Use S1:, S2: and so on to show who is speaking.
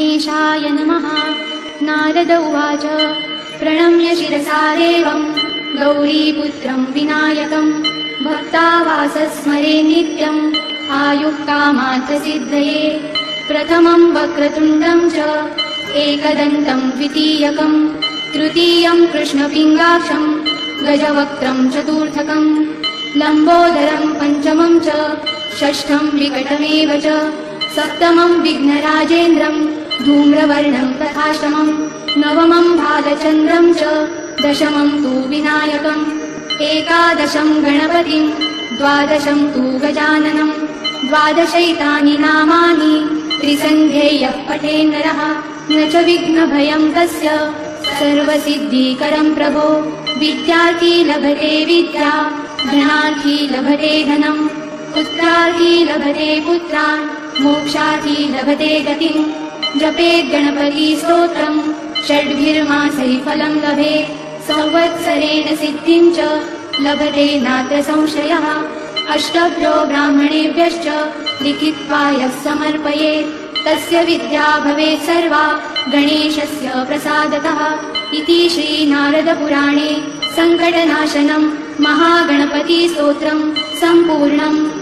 S1: गणेशाय नमः। नारद उवाच प्रणम्य शिरसा देवं गौरीपुत्रं विनायकं भक्तावास स्मरे नित्यम् आयुः कामार्थसिद्धये। प्रथमं वक्रतुण्डं च एकदन्तं द्वितीयकं तृतीयं कृष्णपिङ्गाक्षं गजवक्त्रं चतुर्थकं लम्बोदरं पञ्चमं च षष्ठं विकटमेव च सप्तमं विघ्नराजेन्द्रं धूम्रवर्णं तथाष्टमं नवमं भालचन्द्रं च दशमं तु विनायकम् एकादशं गणपतिं द्वादशं तु गजाननं द्वादशैतानि नामानि त्रिसन्ध्येयः पठेन्नरः न च विघ्नभयं तस्य सर्वसिद्धिकरं प्रभो। विद्यार्थी लभते विद्या धनार्थी लभते धनं पुत्रार्थी लभते पुत्रान् मोक्षार्थी लभते गतिं। जपेत् गणपति स्तोत्रं षड्भिर्मासैः फलं लभेत् संवत्सरेण सिद्धिं च लभते नात्र संशयः। अष्टभ्यो ब्राह्मणेभ्यश्च लिखित्वा यः समर्पयेत् तस्य विद्या भवेत् सर्वा गणेशस्य प्रसादतः। इति श्रीनारदपुराणे सङ्कटनाशनं महागणपतिस्तोत्रं सम्पूर्णम्।